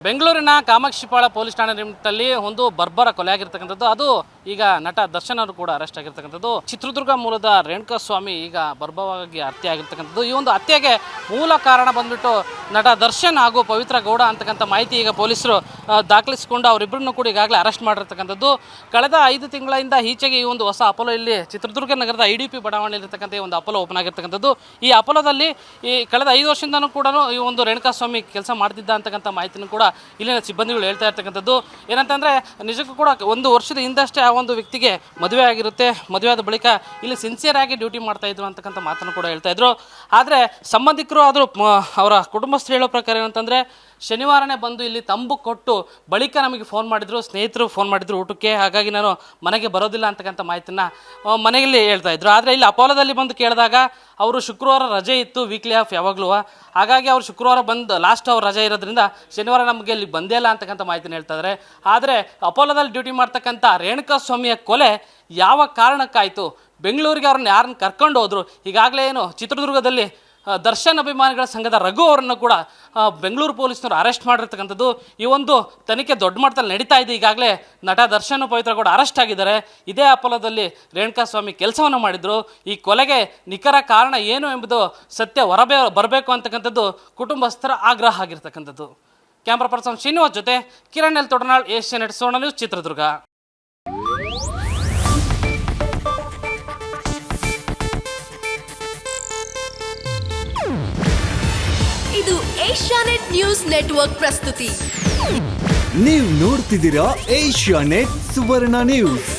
ಬೆಂಗಳೂರಿನ ಕಾಮಾಕ್ಷಿಪಾಳ ಪೊಲೀಸ್ ಠಾಣೆ ಲಿಮಿಟಲ್ಲಿ ಒಂದು ಬರ್ಬರ ಕೊಲೆ ಆಗಿರ್ತಕ್ಕಂಥದ್ದು. ಅದು ಈಗ ನಟ ದರ್ಶನ್ ಅವರು ಕೂಡ ಅರೆಸ್ಟ್ ಆಗಿರ್ತಕ್ಕಂಥದ್ದು. ಚಿತ್ರದುರ್ಗ ಮೂಲದ ರೇಣುಕಾಸ್ವಾಮಿ ಈಗ ಬರ್ಬರವಾಗಿ ಹತ್ಯೆ ಆಗಿರ್ತಕ್ಕಂಥದ್ದು. ಈ ಒಂದು ಹತ್ಯೆಗೆ ಮೂಲ ಕಾರಣ ಬಂದ್ಬಿಟ್ಟು ನಟ ದರ್ಶನ್ ಹಾಗೂ ಪವಿತ್ರ ಗೌಡ ಅಂತಕ್ಕಂಥ ಮಾಹಿತಿ ಈಗ ಪೊಲೀಸರು ದಾಖಲಿಸಿಕೊಂಡು ಅವರಿಬ್ಬರನ್ನು ಕೂಡ ಈಗಾಗಲೇ ಅರೆಸ್ಟ್ ಮಾಡಿರ್ತಕ್ಕಂಥದ್ದು. ಕಳೆದ 5 ತಿಂಗಳಿಂದ ಈಚೆಗೆ ಈ ಒಂದು ಹೊಸ ಅಪೋಲೋ ಇಲ್ಲಿ ಚಿತ್ರದುರ್ಗ ನಗರದ IDP ಬಡಾವಣೆಯಲ್ಲಿರ್ತಕ್ಕಂಥ ಈ ಒಂದು ಅಪೋಲೋ ಓಪನ್ ಆಗಿರ್ತಕ್ಕಂಥದ್ದು. ಈ ಅಪೋಲೋದಲ್ಲಿ ಈ ಕಳೆದ 5 ವರ್ಷದಿಂದನೂ ಕೂಡ ಈ ಒಂದು ರೇಣುಕಾಸ್ವಾಮಿ ಕೆಲಸ ಮಾಡ್ತಿದ್ದ ಅಂತಕ್ಕಂಥ ಮಾಹಿತಿನೂ ಕೂಡ ಇಲ್ಲಿನ ಸಿಬ್ಬಂದಿಗಳು ಹೇಳ್ತಾ ಇರ್ತಕ್ಕಂಥದ್ದು. ಏನಂತಂದರೆ ನಿಜಕ್ಕೂ ಕೂಡ 1 ವರ್ಷದ ಹಿಂದಷ್ಟೇ ಆ ಒಂದು ವ್ಯಕ್ತಿಗೆ ಮದುವೆ ಆಗಿರುತ್ತೆ. ಮದುವೆ ಆದ ಬಳಿಕ ಇಲ್ಲಿ ಸಿನ್ಸಿಯರ್ ಆಗಿ ಡ್ಯೂಟಿ ಮಾಡ್ತಾಯಿದ್ರು ಅಂತಕ್ಕಂಥ ಮಾತನ್ನು ಕೂಡ ಹೇಳ್ತಾ ಇದ್ರು. ಆದರೆ ಸಂಬಂಧಿಕರು ಆದರೂ ಅವರ ಕುಟುಂಬಸ್ಥರು ಹೇಳೋ ಪ್ರಕಾರ ಏನಂತಂದರೆ ಶನಿವಾರನೇ ಬಂದು ಇಲ್ಲಿ ತಂಬು ಕೊಟ್ಟು ಬಳಿಕ ನಮಗೆ ಫೋನ್ ಮಾಡಿದರು, ಸ್ನೇಹಿತರು ಫೋನ್ ಮಾಡಿದರು ಊಟಕ್ಕೆ, ಹಾಗಾಗಿ ನಾನು ಮನೆಗೆ ಬರೋದಿಲ್ಲ ಅಂತಕ್ಕಂಥ ಮಾಹಿತಿನ ಮನೆಯಲ್ಲಿ ಹೇಳ್ತಾ ಇದ್ರು. ಆದರೆ ಇಲ್ಲಿ ಅಪೋಲೋದಲ್ಲಿ ಬಂದು ಕೇಳಿದಾಗ ಅವರು ಶುಕ್ರವಾರ ರಜೆ ಇತ್ತು, ವೀಕ್ಲಿ ಆಫ್ ಯಾವಾಗಲೂ, ಹಾಗಾಗಿ ಅವ್ರು ಶುಕ್ರವಾರ ಬಂದು ಲಾಸ್ಟ್ ಅವ್ರು ರಜೆ ಇರೋದ್ರಿಂದ ಶನಿವಾರ ನಮಗೆ ಇಲ್ಲಿ ಬಂದೇ ಇಲ್ಲ ಅಂತಕ್ಕಂಥ ಮಾಹಿತಿನ ಹೇಳ್ತಾ ಇದ್ದಾರೆ. ಆದರೆ ಅಪೋಲೋದಲ್ಲಿ ಡ್ಯೂಟಿ ಮಾಡ್ತಕ್ಕಂಥ ರೇಣುಕಾಸ್ವಾಮಿಯ ಕೊಲೆ ಯಾವ ಕಾರಣಕ್ಕಾಯಿತು, ಬೆಂಗಳೂರಿಗೆ ಅವ್ರನ್ನ ಯಾರನ್ನ ಕರ್ಕೊಂಡು ಹೋದ್ರು, ಈಗಾಗಲೇ ಏನು ಚಿತ್ರದುರ್ಗದಲ್ಲಿ ದರ್ಶನ್ ಅಭಿಮಾನಿಗಳ ಸಂಘದ ರಘು ಅವರನ್ನು ಕೂಡ ಬೆಂಗಳೂರು ಪೊಲೀಸ್ನವರು ಅರೆಸ್ಟ್ ಮಾಡಿರ್ತಕ್ಕಂಥದ್ದು. ಈ ಒಂದು ತನಿಖೆ ದೊಡ್ಡ ಮಟ್ಟದಲ್ಲಿ ನಡೀತಾ ಇದೆ. ಈಗಾಗಲೇ ನಟ ದರ್ಶನ್ ಪವಿತ್ರ ಕೂಡ ಅರೆಸ್ಟ್ ಆಗಿದ್ದಾರೆ. ಇದೇ ಅಪೋಲೋದಲ್ಲಿ ರೇಣುಕಾಸ್ವಾಮಿ ಕೆಲಸವನ್ನು ಮಾಡಿದರು. ಈ ಕೊಲೆಗೆ ನಿಖರ ಕಾರಣ ಏನು ಎಂಬುದು ಸತ್ಯ ಬರಬೇಕು ಅಂತಕ್ಕಂಥದ್ದು ಕುಟುಂಬಸ್ಥರ ಆಗ್ರಹ ಆಗಿರ್ತಕ್ಕಂಥದ್ದು. ಕ್ಯಾಮ್ರಾ ಪರ್ಸನ್ ಶ್ರೀನಿವಾಸ್ ಜೊತೆ ಕಿರಣ್ ಎಲ್ ತೊಡನಾಳ್, ಏಷ್ಯಾನೆಟ್ ಸುವರ್ಣ ನ್ಯೂಸ್, ಚಿತ್ರದುರ್ಗ. ಇದು ಏಷ್ಯಾನೆಟ್ ನ್ಯೂಸ್ ನೆಟ್ವರ್ಕ್ ಪ್ರಸ್ತುತಿ. ನೀವು ನೋಡ್ತಿದ್ದೀರಾ ಏಷ್ಯಾನೆಟ್ ಸುವರ್ಣ ನ್ಯೂಸ್.